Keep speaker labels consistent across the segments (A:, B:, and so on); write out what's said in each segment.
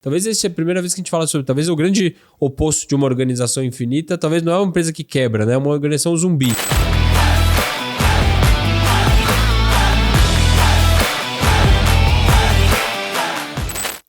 A: Talvez essa é a primeira vez que a gente fala sobre, talvez o grande oposto de uma organização infinita, talvez não é uma empresa que quebra, né? É uma organização zumbi.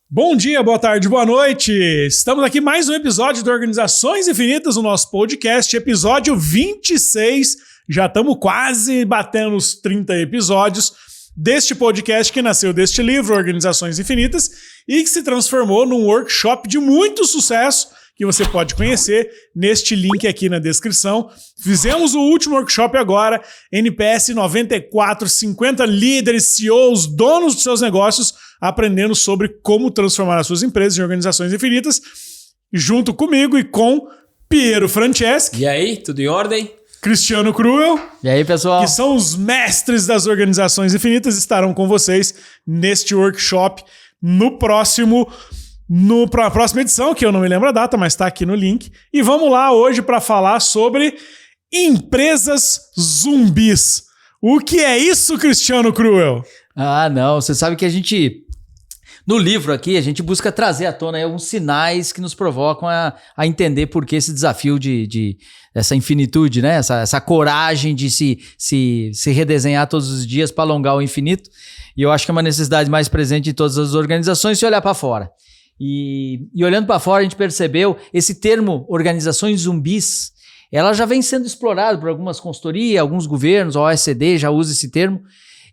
B: Bom dia, boa tarde, boa noite. Estamos aqui mais um episódio do Organizações Infinitas, o nosso podcast, episódio 26. Já estamos quase batendo os 30 episódios deste podcast que nasceu deste livro, Organizações Infinitas, e que se transformou num workshop de muito sucesso que você pode conhecer neste link aqui na descrição. Fizemos o último workshop agora, NPS 94, 50 líderes, CEOs, donos dos seus negócios, aprendendo sobre como transformar as suas empresas em organizações infinitas, junto comigo e com Piero Franceschi.
A: E aí, tudo em ordem?
B: Cristiano Cruel.
C: E aí, pessoal?
B: Que são os mestres das organizações infinitas, estarão com vocês neste workshop pra próxima edição, que eu não me lembro a data, mas está aqui no link. E vamos lá hoje para falar sobre empresas zumbis. O que é isso, Cristiano Cruel?
C: Ah, não. Você sabe que a gente... No livro aqui, a gente busca trazer à tona aí alguns sinais que nos provocam a entender por que esse desafio dessa infinitude, né? Essa coragem de se redesenhar todos os dias para alongar o infinito. E eu acho que é uma necessidade mais presente em todas as organizações se olhar para fora. E olhando para fora, a gente percebeu esse termo organizações zumbis, ela já vem sendo explorada por algumas consultorias, alguns governos, a OECD já usa esse termo,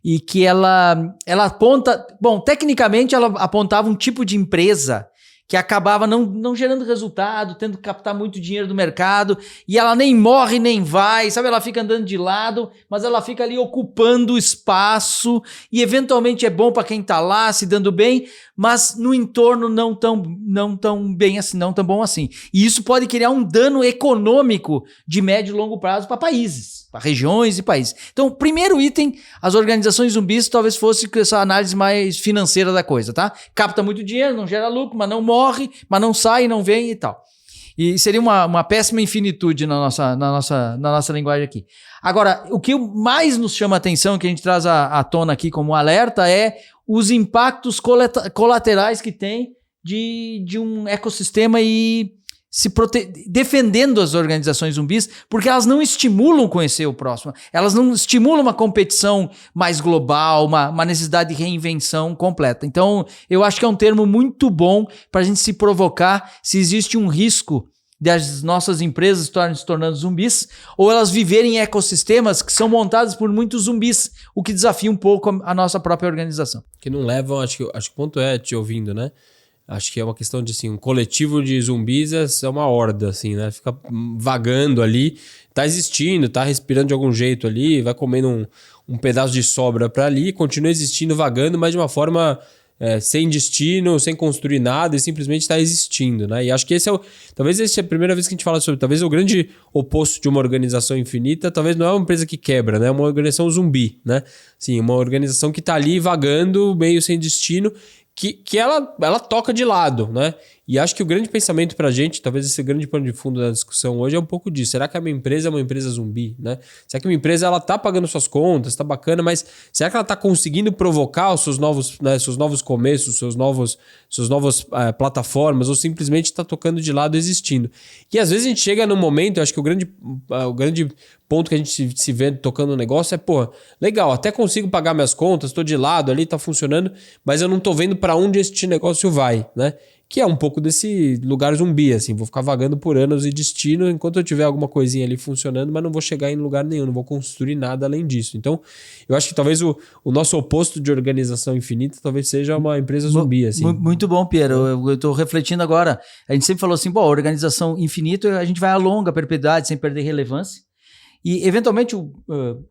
C: e que ela aponta... Bom, tecnicamente ela apontava um tipo de empresa que acabava não gerando resultado, tendo que captar muito dinheiro do mercado, e ela nem morre nem vai, sabe? Ela fica andando de lado, mas ela fica ali ocupando espaço, e eventualmente é bom para quem está lá, se dando bem, mas no entorno não tão bem assim, não tão bom assim. E isso pode criar um dano econômico de médio e longo prazo para países, para regiões e países. Então, primeiro item, as organizações zumbis talvez fosse essa análise mais financeira da coisa, tá? Capta muito dinheiro, não gera lucro, mas não morre, mas não sai, não vem e tal. E seria uma péssima infinitude na nossa linguagem aqui. Agora, o que mais nos chama a atenção, que a gente traz à tona aqui como alerta, é os impactos colaterais que tem de um ecossistema e defendendo as organizações zumbis, porque elas não estimulam conhecer o próximo, elas não estimulam uma competição mais global, uma necessidade de reinvenção completa. Então, eu acho que é um termo muito bom para a gente se provocar se existe um risco das nossas empresas se tornando zumbis, ou elas viverem em ecossistemas que são montados por muitos zumbis, o que desafia um pouco a nossa própria organização. Que
A: não levam, acho que o ponto é, te ouvindo, né? Acho que é uma questão de, assim, um coletivo de zumbis é uma horda, assim, né? Fica vagando ali, tá existindo, tá respirando de algum jeito ali, vai comendo um pedaço de sobra para ali, continua existindo, vagando, mas de uma forma sem destino, sem construir nada e simplesmente está existindo, né? E acho que talvez essa é a primeira vez que a gente fala sobre, talvez o grande oposto de uma organização infinita, talvez não é uma empresa que quebra, né? É uma organização zumbi, né? Sim, uma organização que tá ali vagando, meio sem destino, que ela toca de lado, né? E acho que o grande pensamento pra gente, talvez esse grande pano de fundo da discussão hoje é um pouco disso. Será que a minha empresa é uma empresa zumbi, né? Será que a minha empresa ela tá pagando suas contas, tá bacana, mas será que ela tá conseguindo provocar os seus novos começos, suas novas plataformas, ou simplesmente está tocando de lado existindo? E às vezes a gente chega num momento, eu acho que o grande ponto que a gente se vê tocando no negócio é, pô, legal, até consigo pagar minhas contas, tô de lado ali, tá funcionando, mas eu não tô vendo para onde este negócio vai, né? Que é um pouco desse lugar zumbi, assim, vou ficar vagando por anos e destino enquanto eu tiver alguma coisinha ali funcionando, mas não vou chegar em lugar nenhum, não vou construir nada além disso. Então, eu acho que talvez o nosso oposto de organização infinita talvez seja uma empresa zumbi, assim.
C: Muito bom, Piero. Eu tô refletindo agora. A gente sempre falou assim, organização infinita, a gente vai a longa perpetuidade sem perder relevância. E, eventualmente, o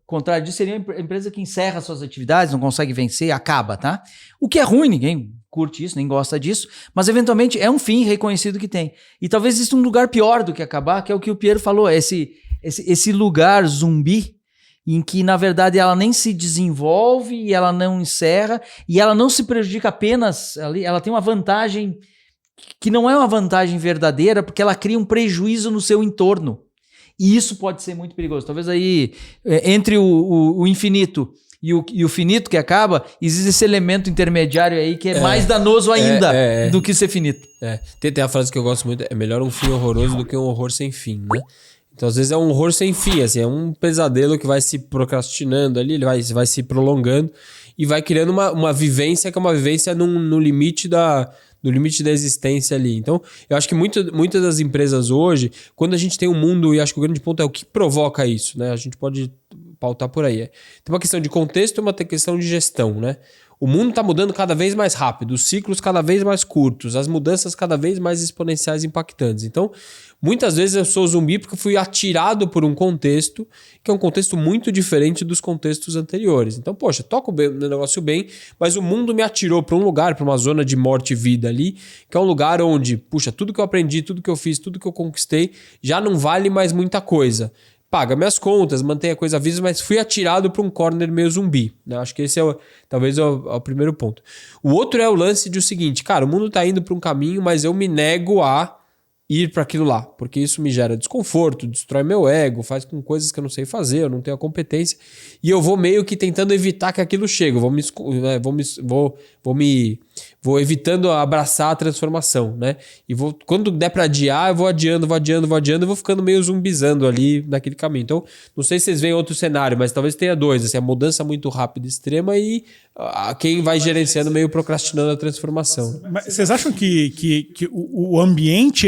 C: contrário disso seria uma empresa que encerra suas atividades, não consegue vencer, acaba, tá? O que é ruim, ninguém curte isso, nem gosta disso, mas, eventualmente, é um fim reconhecido que tem. E talvez exista um lugar pior do que acabar, que é o que o Piero falou, esse lugar zumbi, em que, na verdade, ela nem se desenvolve, e ela não encerra, e ela não se prejudica apenas, ela tem uma vantagem que não é uma vantagem verdadeira, porque ela cria um prejuízo no seu entorno. E isso pode ser muito perigoso. Talvez aí, entre o infinito e o finito que acaba, existe esse elemento intermediário aí que é mais danoso ainda do que ser finito.
A: Tem a frase que eu gosto muito, é melhor um fim horroroso do que um horror sem fim, né? Então, às vezes é um horror sem fim, assim, é um pesadelo que vai se procrastinando ali, ele vai se prolongando e vai criando uma vivência que é uma vivência no limite da existência ali. Então, eu acho que muitas das empresas hoje, quando a gente tem um mundo, e acho que o grande ponto é o que provoca isso, né? A gente pode pautar por aí. Tem uma questão de contexto e uma questão de gestão, né? O mundo está mudando cada vez mais rápido, os ciclos cada vez mais curtos, as mudanças cada vez mais exponenciais e impactantes. Então, muitas vezes eu sou zumbi porque fui atirado por um contexto que é um contexto muito diferente dos contextos anteriores. Então, poxa, toco o negócio bem, mas o mundo me atirou para um lugar, para uma zona de morte e vida ali, que é um lugar onde, puxa, tudo que eu aprendi, tudo que eu fiz, tudo que eu conquistei, já não vale mais muita coisa. Paga minhas contas, mantém a coisa viva, mas fui atirado para um corner meio zumbi. Né? Acho que esse talvez é o primeiro ponto. O outro é o lance de o seguinte, cara, o mundo está indo para um caminho, mas eu me nego a ir para aquilo lá, porque isso me gera desconforto, destrói meu ego, faz com coisas que eu não sei fazer, eu não tenho a competência, e eu vou meio que tentando evitar que aquilo chegue, vou evitando abraçar a transformação, né? E quando der para adiar, eu vou adiando, e vou ficando meio zumbizando ali naquele caminho. Então, não sei se vocês veem outro cenário, mas talvez tenha dois, assim, a mudança muito rápida e extrema e quem vai gerenciando meio procrastinando a transformação.
B: Mas vocês acham que o ambiente,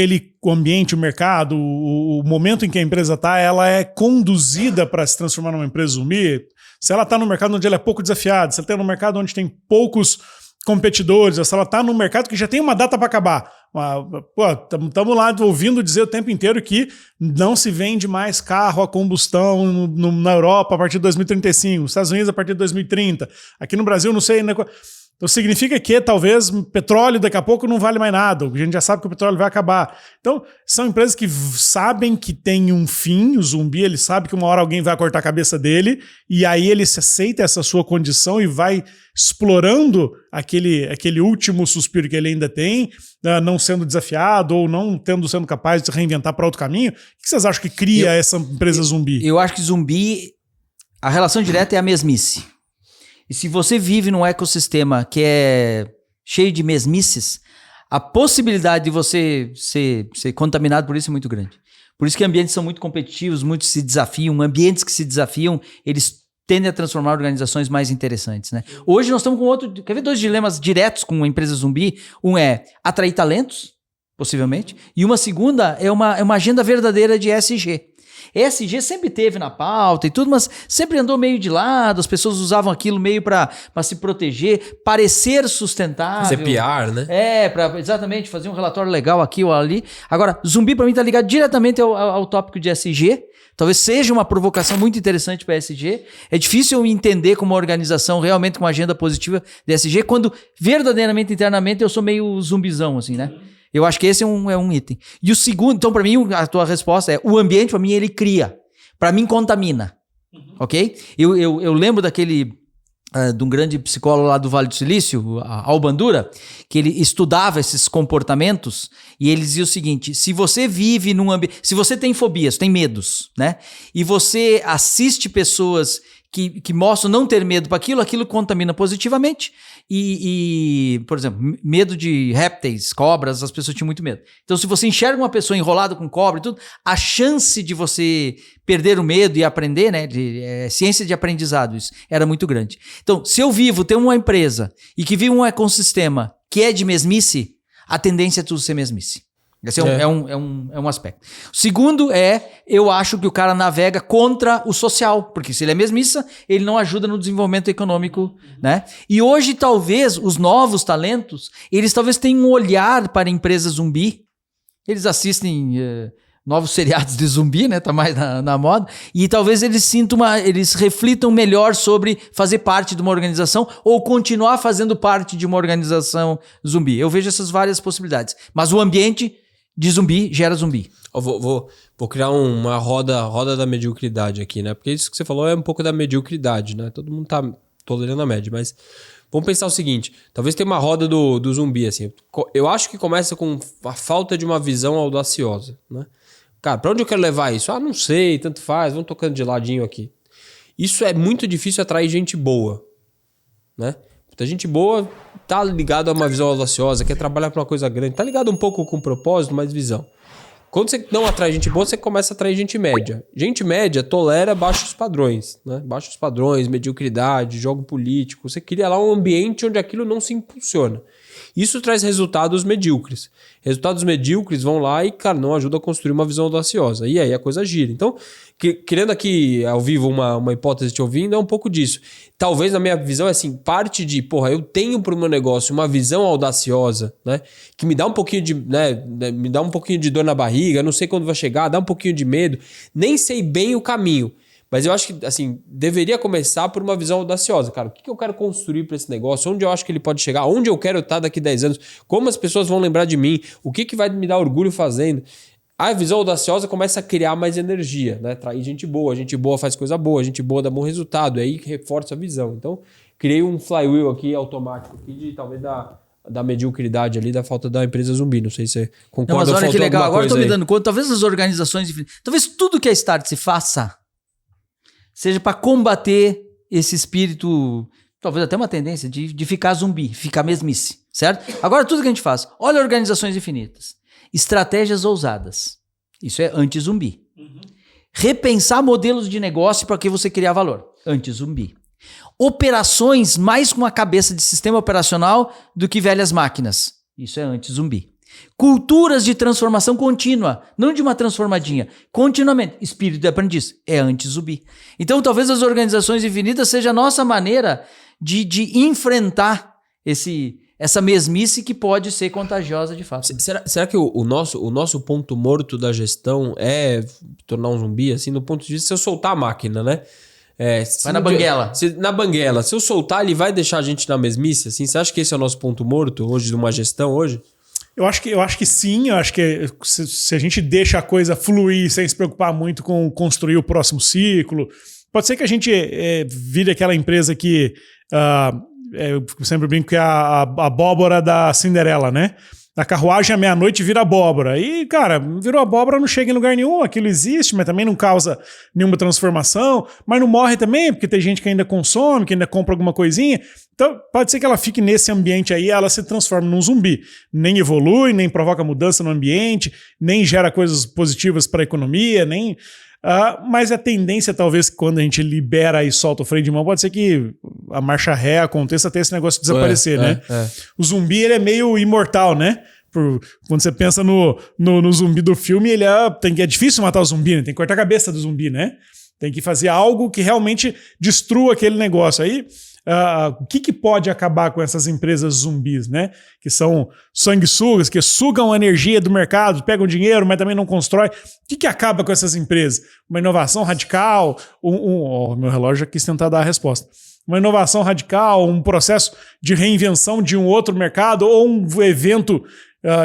B: o mercado, o momento em que a empresa está, ela é conduzida para se transformar numa empresa zumbi? Se ela está no mercado onde ela é pouco desafiada, se ela está no mercado onde tem poucos competidores, se ela está no mercado que já tem uma data para acabar. Estamos lá ouvindo dizer o tempo inteiro que não se vende mais carro a combustão na Europa a partir de 2035, nos Estados Unidos a partir de 2030. Aqui no Brasil, não sei... Então significa que talvez petróleo daqui a pouco não vale mais nada, a gente já sabe que o petróleo vai acabar. Então são empresas que sabem que tem um fim, o zumbi ele sabe que uma hora alguém vai cortar a cabeça dele e aí ele se aceita essa sua condição e vai explorando aquele último suspiro que ele ainda tem, não sendo desafiado ou não sendo capaz de se reinventar para outro caminho. O que vocês acham que cria essa empresa zumbi?
C: Eu acho que zumbi, a relação direta é a mesmice. E se você vive num ecossistema que é cheio de mesmices, a possibilidade de você ser contaminado por isso é muito grande. Por isso que ambientes são muito competitivos, muitos se desafiam, ambientes que se desafiam, eles tendem a transformar organizações mais interessantes, né? Hoje nós estamos com quer ver 2 dilemas diretos com a empresa zumbi? Um é atrair talentos, possivelmente, e uma segunda é uma agenda verdadeira de ESG. ESG sempre teve na pauta e tudo, mas sempre andou meio de lado, as pessoas usavam aquilo meio para se proteger, parecer sustentável.
A: Fazer PR, né?
C: Exatamente, fazer um relatório legal aqui ou ali. Agora, zumbi para mim está ligado diretamente ao tópico de ESG. Talvez seja uma provocação muito interessante para a ESG. É difícil eu entender como uma organização realmente com uma agenda positiva de ESG, quando verdadeiramente, internamente, eu sou meio zumbizão, assim, né? Eu acho que esse é um item. E o segundo, então, para mim, a tua resposta é: o ambiente, para mim, ele cria. Para mim, contamina. Ok? Eu lembro daquele. De um grande psicólogo lá do Vale do Silício, Al Bandura, que ele estudava esses comportamentos e ele dizia o seguinte: se você vive num ambiente. Se você tem fobias, tem medos, né? E você assiste pessoas que mostram não ter medo para aquilo contamina positivamente. Por exemplo, medo de répteis, cobras, as pessoas tinham muito medo. Então, se você enxerga uma pessoa enrolada com cobra e tudo, a chance de você perder o medo e aprender, né, ciência de aprendizado, isso era muito grande. Então, se eu tenho uma empresa e que vive um ecossistema que é de mesmice, a tendência é tudo ser mesmice. Esse é um aspecto. O segundo eu acho que o cara navega contra o social, porque se ele é mesmissa, ele não ajuda no desenvolvimento econômico, né? E hoje, talvez, os novos talentos, eles talvez tenham um olhar para a empresa zumbi, eles assistem novos seriados de zumbi, né? Tá mais na moda, e talvez eles reflitam melhor sobre fazer parte de uma organização ou continuar fazendo parte de uma organização zumbi. Eu vejo essas várias possibilidades, mas o ambiente de zumbi gera zumbi.
A: Vou criar uma roda da mediocridade aqui, né? Porque isso que você falou é um pouco da mediocridade, né? Todo mundo tá tolerando a média, mas vamos pensar o seguinte: talvez tenha uma roda do zumbi, assim. Eu acho que começa com a falta de uma visão audaciosa, né? Cara, pra onde eu quero levar isso? Não sei, tanto faz, vamos tocando de ladinho aqui. Isso é muito difícil atrair gente boa, né? Muita gente boa tá ligado a uma visão audaciosa, quer trabalhar para uma coisa grande, tá ligado um pouco com propósito, mas visão. Quando você não atrai gente boa, você começa a atrair gente média. Gente média tolera baixos padrões, né? Baixos padrões, mediocridade, jogo político. Você cria lá um ambiente onde aquilo não se impulsiona. Isso traz resultados medíocres. Resultados medíocres vão lá e, cara, não ajuda a construir uma visão audaciosa. E aí a coisa gira. Então, criando aqui ao vivo uma hipótese te ouvindo, é um pouco disso. Talvez na minha visão é assim, parte de, eu tenho para o meu negócio uma visão audaciosa, né? Que me dá um pouquinho de, né? Me dá um pouquinho de dor na barriga, não sei quando vai chegar, dá um pouquinho de medo, nem sei bem o caminho. Mas eu acho que, assim, deveria começar por uma visão audaciosa, cara. O que eu quero construir para esse negócio? Onde eu acho que ele pode chegar? Onde eu quero estar daqui a 10 anos? Como as pessoas vão lembrar de mim? O que vai me dar orgulho fazendo? A visão audaciosa começa a criar mais energia, né? Atrair gente boa faz coisa boa, gente boa dá bom resultado, aí reforça a visão. Então, criei um flywheel aqui automático, aqui de talvez da mediocridade ali, da falta da empresa zumbi. Não sei se você concorda.
C: Não, mas olha que legal, agora eu tô me
A: aí.
C: dando conta, talvez as organizações, talvez tudo que a Start se faça seja para combater esse espírito, talvez até uma tendência de ficar zumbi, ficar mesmice, certo? Agora tudo que a gente faz, olha organizações infinitas, estratégias ousadas, isso é anti-zumbi. Repensar modelos de negócio para que você criar valor, anti-zumbi. Operações mais com a cabeça de sistema operacional do que velhas máquinas, isso é anti-zumbi. Culturas de transformação contínua, não de uma transformadinha, continuamente. Espírito de aprendiz, é anti-zumbi. Então, talvez as organizações infinitas seja a nossa maneira de enfrentar essa mesmice que pode ser contagiosa de fato.
A: Será que o nosso ponto morto da gestão é tornar um zumbi, assim, no ponto de vista de se eu soltar a máquina, né?
C: Vai na banguela.
A: Na banguela. Se eu soltar, ele vai deixar a gente na mesmice, assim? Você acha que esse é o nosso ponto morto hoje, de uma gestão hoje?
B: Eu acho que sim, eu acho que se a gente deixa a coisa fluir sem se preocupar muito com construir o próximo ciclo, pode ser que a gente vire aquela empresa que eu sempre brinco que é a abóbora da Cinderela, né? A carruagem à meia-noite vira abóbora. E, cara, virou abóbora, não chega em lugar nenhum, aquilo existe, mas também não causa nenhuma transformação, mas não morre também, porque tem gente que ainda consome, que ainda compra alguma coisinha. Então, pode ser que ela fique nesse ambiente aí, ela se transforma num zumbi. Nem evolui, nem provoca mudança no ambiente, nem gera coisas positivas para a economia, nem... mas a tendência, talvez, quando a gente libera e solta o freio de mão, pode ser que a marcha ré aconteça até esse negócio desaparecer, né? O zumbi, ele é meio imortal, né? Quando você pensa no zumbi do filme, é difícil matar o zumbi, né? Tem que cortar a cabeça do zumbi, né? Tem que fazer algo que realmente destrua aquele negócio. Aí, o que pode acabar com essas empresas zumbis, né? Que são sanguessugas, que sugam a energia do mercado, pegam dinheiro, mas também não constroem. O que acaba com essas empresas? Uma inovação radical, meu relógio já quis tentar dar a resposta. Uma inovação radical, um processo de reinvenção de um outro mercado ou um evento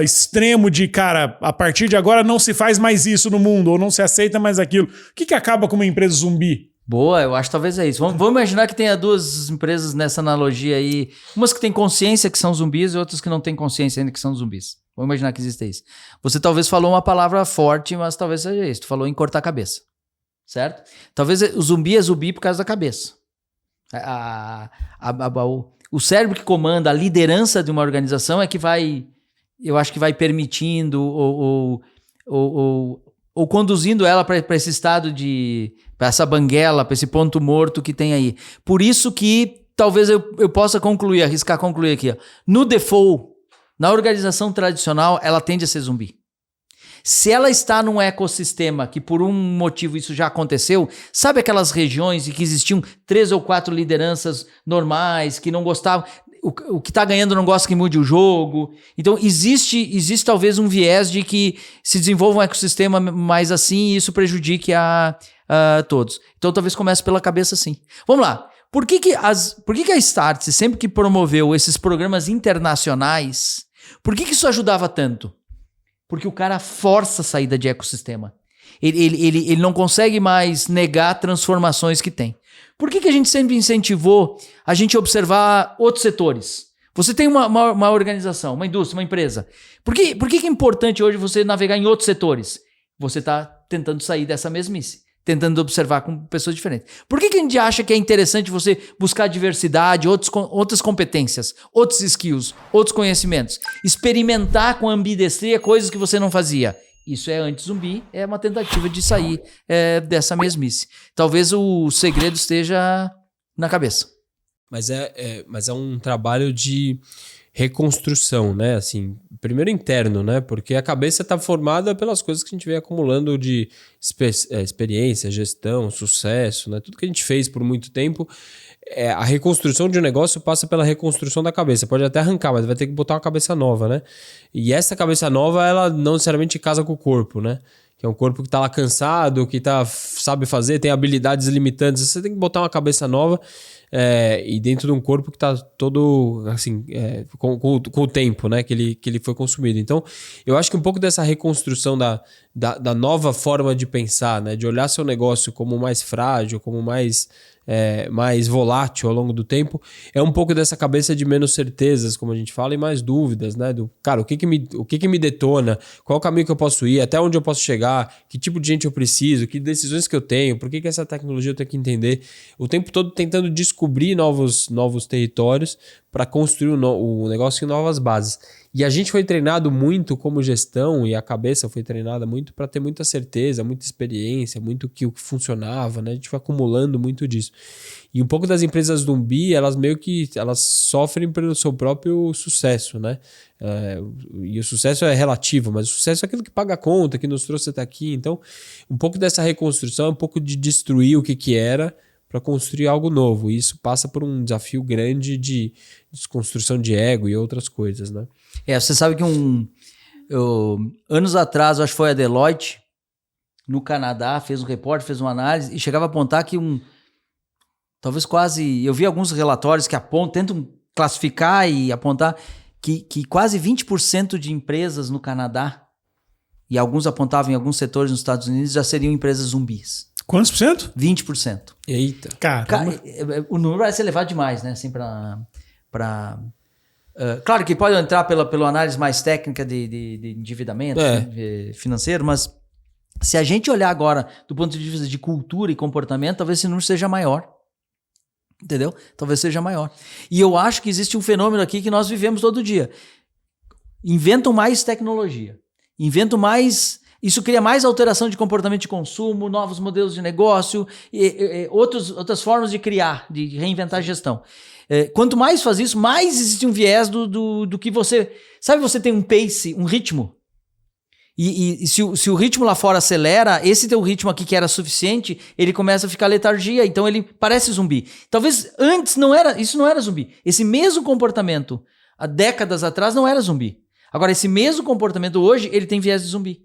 B: extremo de, cara, a partir de agora não se faz mais isso no mundo ou não se aceita mais aquilo. O que acaba com uma empresa zumbi?
C: Boa, eu acho que talvez é isso. Vamos imaginar que tenha duas empresas nessa analogia aí. Umas que têm consciência que são zumbis e outras que não têm consciência ainda que são zumbis. Vamos imaginar que existe isso. Você talvez falou uma palavra forte, mas talvez seja isso. Tu falou em cortar a cabeça. Certo? Talvez o zumbi é zumbi por causa da cabeça. O cérebro que comanda a liderança de uma organização é que vai... Eu acho que vai permitindo ou conduzindo ela para esse estado para essa banguela, para esse ponto morto que tem aí. Por isso que talvez eu possa arriscar concluir aqui. Ó. No default, na organização tradicional, ela tende a ser zumbi. Se ela está num ecossistema que por um motivo isso já aconteceu, sabe aquelas regiões em que existiam 3 ou 4 lideranças normais que não gostavam... O que está ganhando não gosta que mude o jogo. Então, existe talvez um viés de que se desenvolva um ecossistema mais assim e isso prejudique a todos. Então, talvez comece pela cabeça sim. Vamos lá. Por que a Startse, sempre que promoveu esses programas internacionais, por que isso ajudava tanto? Porque o cara força a saída de ecossistema. Ele não consegue mais negar transformações que tem. Por que a gente sempre incentivou a gente observar outros setores? Você tem uma organização, uma indústria, uma empresa. Por que é importante hoje você navegar em outros setores? Você está tentando sair dessa mesmice. tentando observar com pessoas diferentes. Por que a gente acha que é interessante você buscar diversidade, outras competências, outros skills, outros conhecimentos? Experimentar com ambidestria coisas que você não fazia. Isso é anti-zumbi, é uma tentativa de sair dessa mesmice. Talvez o segredo esteja na cabeça.
A: Mas é um trabalho de reconstrução, né? Assim, primeiro interno, né? Porque a cabeça está formada pelas coisas que a gente vem acumulando de experiência, gestão, sucesso, né? Tudo que a gente fez por muito tempo. A reconstrução de um negócio passa pela reconstrução da cabeça. Pode até arrancar, mas vai ter que botar uma cabeça nova, né? E essa cabeça nova, ela não necessariamente casa com o corpo, né? Que é um corpo que tá lá cansado, que sabe fazer, tem habilidades limitantes. Você tem que botar uma cabeça nova e dentro de um corpo que tá todo assim, com o tempo, né? Que ele foi consumido. Então, eu acho que um pouco dessa reconstrução da nova forma de pensar, né? De olhar seu negócio como mais frágil, como mais volátil ao longo do tempo, é um pouco dessa cabeça de menos certezas, como a gente fala, e mais dúvidas, né? Cara, o que me detona, qual é o caminho que eu posso ir, até onde eu posso chegar, que tipo de gente eu preciso, que decisões que eu tenho, por que essa tecnologia eu tenho que entender, o tempo todo tentando descobrir novos territórios para construir o negócio em novas bases. E a gente foi treinado muito como gestão, e a cabeça foi treinada muito para ter muita certeza, muita experiência, muito o que funcionava, né? A gente foi acumulando muito disso. E um pouco das empresas zumbi, elas meio que elas sofrem pelo seu próprio sucesso, né? E o sucesso é relativo, mas o sucesso é aquilo que paga a conta, que nos trouxe até aqui. Então, um pouco dessa reconstrução é um pouco de destruir o que era para construir algo novo. E isso passa por um desafio grande de desconstrução de ego e outras coisas, né?
C: Você sabe que anos atrás, acho que foi a Deloitte, no Canadá, fez um reporte, fez uma análise e chegava a apontar que talvez quase... Eu vi alguns relatórios que tentam classificar e apontar que quase 20% de empresas no Canadá, e alguns apontavam em alguns setores nos Estados Unidos, já seriam empresas zumbis.
B: Quantos por cento?
C: 20%.
A: Eita.
B: Caramba.
C: O número vai ser elevado demais, né? Assim, claro que pode entrar pela análise mais técnica de endividamento financeiro, mas se a gente olhar agora do ponto de vista de cultura e comportamento, talvez esse número seja maior. Entendeu? Talvez seja maior. E eu acho que existe um fenômeno aqui que nós vivemos todo dia. Inventam mais tecnologia. Inventam mais... Isso cria mais alteração de comportamento de consumo, novos modelos de negócio, outras formas de criar, de reinventar a gestão. Quanto mais faz isso, mais existe um viés do que você... Sabe, você tem um pace, um ritmo. E se o ritmo lá fora acelera, esse teu ritmo aqui que era suficiente, ele começa a ficar letargia, então ele parece zumbi. Talvez antes isso não era zumbi. Esse mesmo comportamento, há décadas atrás, não era zumbi. Agora, esse mesmo comportamento hoje, ele tem viés de zumbi.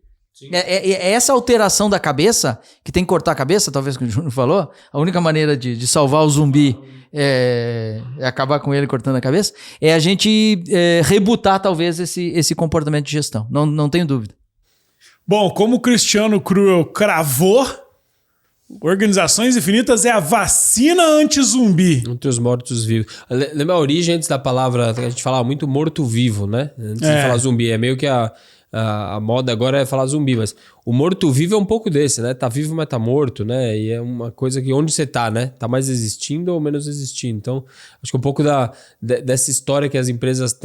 C: É essa alteração da cabeça, que tem que cortar a cabeça, talvez que o Júnior falou, a única maneira de salvar o zumbi é acabar com ele cortando a cabeça, é a gente rebutar talvez esse comportamento de gestão, não tenho dúvida.
B: Bom, como o Cristiano Cruel cravou, Organizações Infinitas é a vacina anti-zumbi.
A: Entre os mortos-vivos. Lembra a origem antes da palavra, a gente falava muito morto-vivo, né? Antes de falar zumbi, é meio que a moda agora é falar zumbi, mas o morto-vivo é um pouco desse, né? Tá vivo, mas tá morto, né? E é uma coisa que onde você tá, né? Tá mais existindo ou menos existindo. Então, acho que um pouco dessa história que as empresas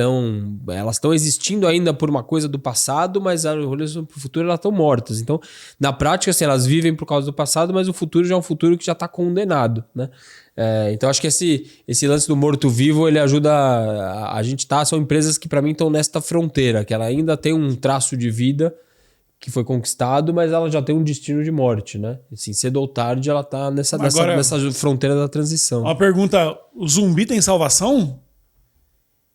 A: elas estão existindo ainda por uma coisa do passado, mas olhando pro futuro elas estão mortas. Então, na prática, assim, elas vivem por causa do passado, mas o futuro já é um futuro que já tá condenado, né? Então acho que esse lance do morto-vivo ele ajuda a gente são empresas que para mim estão nesta fronteira, que ela ainda tem um traço de vida que foi conquistado, mas ela já tem um destino de morte, né? Assim, cedo ou tarde ela tá nessa fronteira da transição.
B: Uma pergunta, o zumbi tem salvação?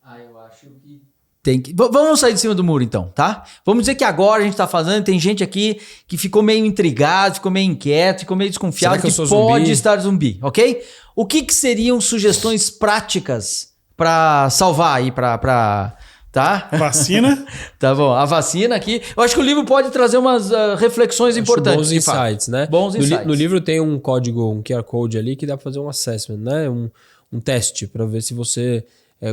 C: Eu acho que tem que... Vamos sair de cima do muro então, tá? Vamos dizer que agora a gente tá fazendo, tem gente aqui que ficou meio intrigado, ficou meio inquieto, ficou meio desconfiado que pode estar zumbi, ok? O que seriam sugestões práticas para salvar aí, tá?
B: Vacina?
C: Tá bom, a vacina aqui. Eu acho que o livro pode trazer umas reflexões importantes.
A: Bons insights, né?
C: Bons insights.
A: No livro tem um código, um QR Code ali que dá para fazer um assessment, né? Um teste para ver se você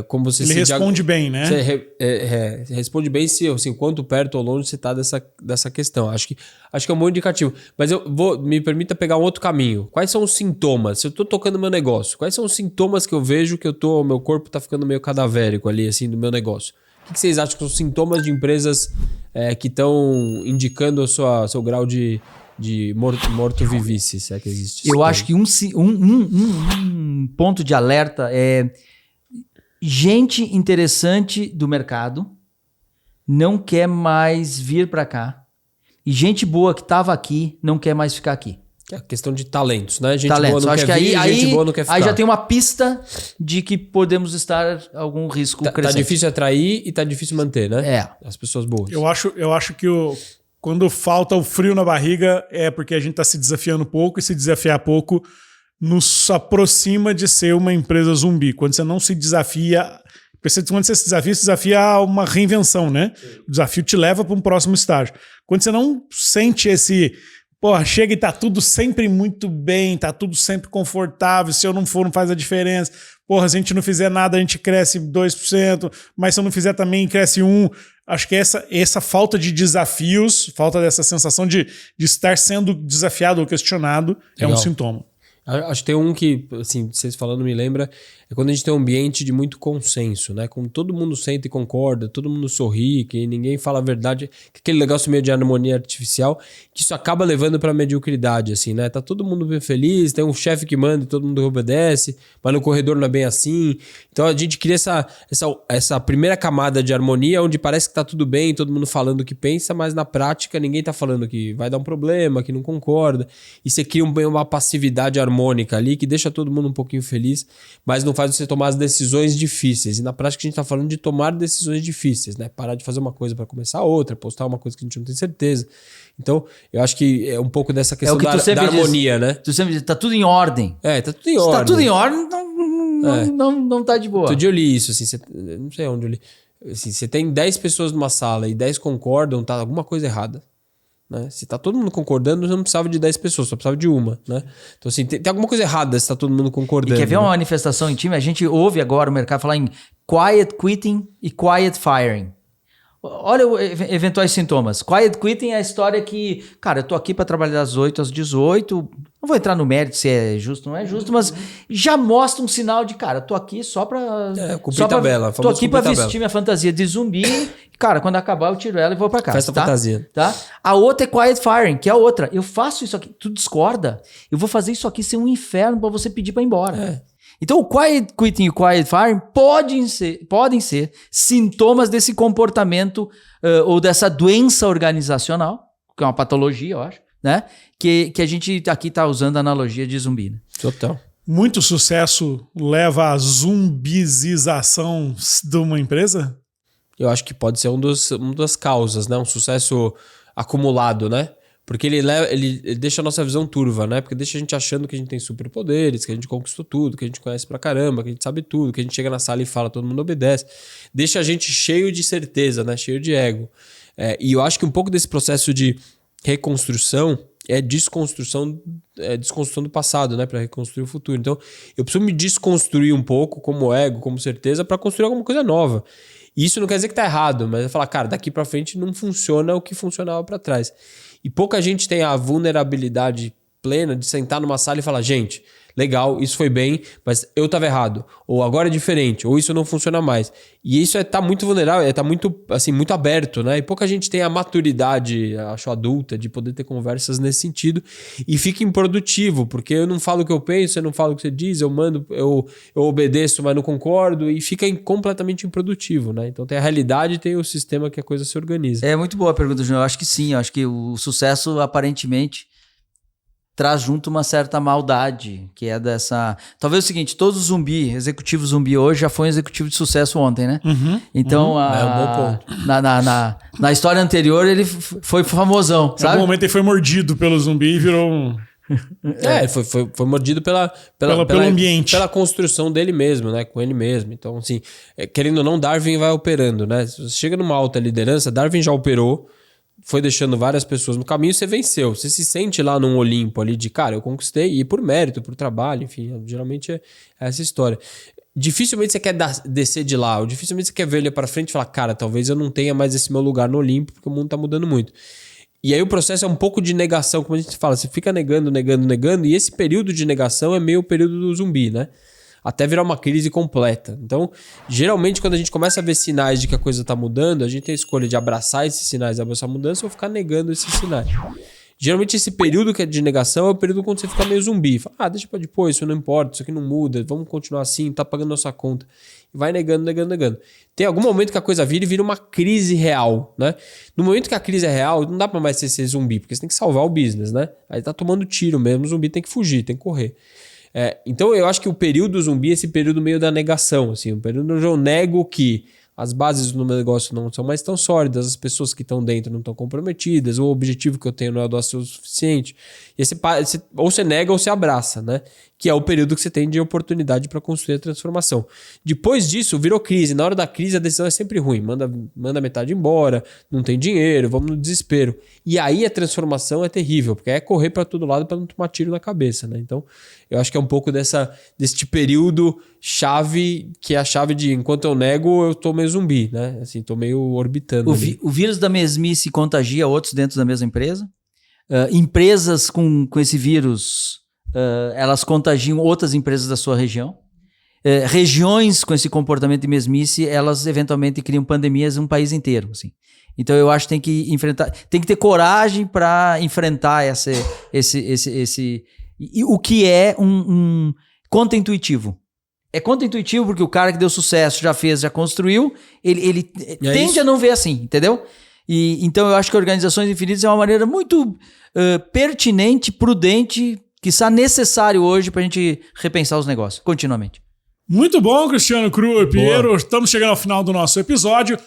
A: como você
B: Ele responde bem, né?
A: Você responde bem se assim, quanto perto ou longe você está dessa questão. Acho que é um bom indicativo. Mas me permita pegar um outro caminho. Quais são os sintomas? Se eu estou tocando meu negócio, quais são os sintomas que eu vejo que meu corpo está ficando meio cadavérico ali, assim, do meu negócio? O que vocês acham que são sintomas de empresas que estão indicando o seu grau de morto-vivície, se é que existe?
C: Eu acho que um ponto de alerta é gente interessante do mercado não quer mais vir para cá. E gente boa que estava aqui não quer mais ficar aqui.
A: É a questão de talentos, né? Gente
C: Talentos.
A: boa não
C: acho
A: quer
C: que
A: vir, gente boa não quer ficar.
C: Aí já tem uma pista de que podemos estar algum risco crescente.
A: Tá difícil atrair e tá difícil manter, né?
C: É.
A: As pessoas boas.
B: Eu acho que quando falta o frio na barriga é porque a gente está se desafiando pouco, e se desafiar pouco nos aproxima de ser uma empresa zumbi. Quando você não se desafia... Quando você se desafia a uma reinvenção, né? O desafio te leva para um próximo estágio. Quando você não sente esse... Porra, chega e tá tudo sempre muito bem, tá tudo sempre confortável, se eu não for não faz a diferença. Porra, se a gente não fizer nada a gente cresce 2%, mas se eu não fizer também cresce 1%. Acho que essa falta de desafios, falta dessa sensação de estar sendo desafiado ou questionado é um sintoma.
A: Acho que tem um que, assim, vocês falando me lembra, é quando a gente tem um ambiente de muito consenso, né? Quando todo mundo senta e concorda, todo mundo sorri, que ninguém fala a verdade, que aquele negócio meio de harmonia artificial, que isso acaba levando pra mediocridade, assim, né? Tá todo mundo bem feliz, tem um chefe que manda e todo mundo obedece, mas no corredor não é bem assim. Então a gente cria essa primeira camada de harmonia, onde parece que tá tudo bem, todo mundo falando o que pensa, mas na prática ninguém tá falando que vai dar um problema, que não concorda. E você cria uma passividade harmônica ali que deixa todo mundo um pouquinho feliz, mas não faz você tomar as decisões difíceis. E na prática a gente está falando de tomar decisões difíceis, né? Parar de fazer uma coisa para começar outra, postar uma coisa que a gente não tem certeza. Então, eu acho que é um pouco dessa questão da harmonia, né?
C: Tu sempre diz, tá tudo em ordem.
A: Tá tudo em ordem.
C: Se tá tudo em ordem, não tá de boa.
A: Outro dia eu li isso, assim, não sei onde eu li. Assim, você tem 10 pessoas numa sala e 10 concordam, tá alguma coisa errada. Né? Se tá todo mundo concordando, você não precisava de 10 pessoas, só precisava de uma, né? Então, assim, tem alguma coisa errada se tá todo mundo concordando.
C: E quer ver uma manifestação em time? A gente ouve agora o mercado falar em quiet quitting e quiet firing. Olha eventuais sintomas. Quiet quitting é a história que, cara, eu tô aqui para trabalhar das 8 às 18, não vou entrar no mérito se é justo ou não é justo, mas já mostra um sinal de, cara, tô aqui só pra...
A: cumprir tabela.
C: Tô aqui pra vestir minha fantasia de zumbi. Cara, quando acabar eu tiro ela e vou pra casa.
A: Festa fantasia.
C: Tá? A outra é quiet firing, que é a outra. Eu faço isso aqui, tu discorda? Eu vou fazer isso aqui ser um inferno pra você pedir pra ir embora. Então o quiet quitting e o quiet firing podem ser sintomas desse comportamento ou dessa doença organizacional, que é uma patologia, eu acho, né? Que a gente aqui tá usando a analogia de zumbi. Né?
A: Total.
B: Muito sucesso leva à zumbizização de uma empresa?
A: Eu acho que pode ser uma das causas, né? Um sucesso acumulado, né? Porque ele deixa a nossa visão turva, né? Porque deixa a gente achando que a gente tem superpoderes, que a gente conquistou tudo, que a gente conhece pra caramba, que a gente sabe tudo, que a gente chega na sala e fala, todo mundo obedece. Deixa a gente cheio de certeza, né? Cheio de ego. E eu acho que um pouco desse processo de reconstrução é desconstrução do passado, né? Para reconstruir o futuro. Então, eu preciso me desconstruir um pouco como ego, como certeza, para construir alguma coisa nova. E isso não quer dizer que tá errado, mas é falar, cara, daqui para frente não funciona o que funcionava para trás. E pouca gente tem a vulnerabilidade plena de sentar numa sala e falar, gente, legal, isso foi bem, mas eu tava errado. Ou agora é diferente, ou isso não funciona mais. E isso tá muito vulnerável, tá muito, assim, muito aberto, né? E pouca gente tem a maturidade, acho, adulta, de poder ter conversas nesse sentido. E fica improdutivo, porque eu não falo o que eu penso, eu não falo o que você diz, eu mando, eu obedeço, mas não concordo, e fica completamente improdutivo, né? Então tem a realidade e tem o sistema que a coisa se organiza.
C: É muito boa a pergunta, Júnior. Eu acho que sim, eu acho que o sucesso, aparentemente, traz junto uma certa maldade, que é dessa... Talvez o seguinte, todos os executivo zumbi hoje já foi um executivo de sucesso ontem, né? Então,
A: é um bom ponto.
C: Na história anterior, ele foi famosão, sabe?
B: Em algum momento ele foi mordido pelo zumbi e virou um...
A: Foi mordido pelo ambiente. Pela construção dele mesmo, né? Com ele mesmo. Então, assim, querendo ou não, Darwin vai operando, né? Se você chega numa alta liderança, Darwin já operou, foi deixando várias pessoas no caminho, você venceu. Você se sente lá num Olimpo ali de, cara, eu conquistei, e por mérito, por trabalho, enfim, geralmente é essa história. dificilmente você quer descer de lá, ou dificilmente você quer ver ele para frente e falar, cara, talvez eu não tenha mais esse meu lugar no Olimpo, porque o mundo tá mudando muito. E aí o processo é um pouco de negação, como a gente fala, você fica negando, e esse período de negação é meio o período do zumbi, né? Até virar uma crise completa. Então, geralmente, quando a gente começa a ver sinais de que a coisa tá mudando, a gente tem a escolha de abraçar esses sinais, abraçar a mudança, ou ficar negando esses sinais. Geralmente esse período que é de negação é o período quando você fica meio zumbi. Fala, deixa pra depois, isso não importa, isso aqui não muda, vamos continuar assim, tá pagando nossa conta. E vai negando. Tem algum momento que a coisa vira uma crise real, né? No momento que a crise é real, não dá pra mais ser zumbi, porque você tem que salvar o business, né? Aí tá tomando tiro mesmo, o zumbi tem que fugir, tem que correr. Então eu acho que o período zumbi é esse período meio da negação, assim, um período onde eu nego que as bases do meu negócio não são mais tão sólidas, as pessoas que estão dentro não estão comprometidas, o objetivo que eu tenho não é o suficiente. E ou você nega ou você abraça, né? Que é o período que você tem de oportunidade para construir a transformação. Depois disso, virou crise. Na hora da crise, a decisão é sempre ruim. Manda metade embora, não tem dinheiro, vamos no desespero. E aí a transformação é terrível, porque é correr para todo lado para não tomar tiro na cabeça, né? Então, eu acho que é um pouco deste período chave, que é a chave de enquanto eu nego, eu tô meio zumbi, né? Assim, tô meio orbitando.
C: O vírus da mesmice contagia outros dentro da mesma empresa. Empresas com esse vírus, elas contagiam outras empresas da sua região. Regiões com esse comportamento de mesmice, elas eventualmente criam pandemias em um país inteiro, assim. Então eu acho que tem que enfrentar, tem que ter coragem para enfrentar o que é um contra-intuitivo. É contra-intuitivo porque o cara que deu sucesso, já fez, já construiu, ele tende a não ver assim, entendeu? E então eu acho que Organizações Infinitas é uma maneira muito pertinente, prudente, quiçá necessário hoje para a gente repensar os negócios, continuamente.
B: Muito bom, Cristiano Krupp, Piero. Estamos chegando ao final do nosso episódio.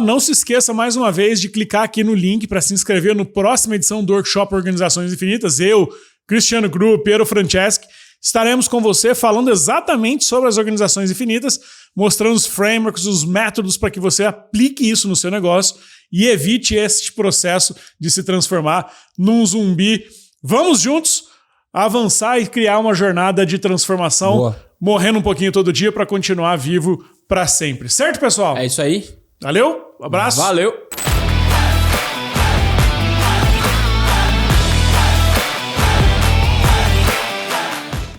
B: Não se esqueça mais uma vez de clicar aqui no link para se inscrever no próxima edição do Workshop Organizações Infinitas. Eu, Cristiano Krupp, Piero Franceschi, estaremos com você falando exatamente sobre as organizações infinitas, mostrando os frameworks, os métodos para que você aplique isso no seu negócio e evite este processo de se transformar num zumbi. Vamos juntos avançar e criar uma jornada de transformação, morrendo um pouquinho todo dia para continuar vivo para sempre. Certo, pessoal?
A: É isso aí.
B: Valeu, abraço.
A: Valeu.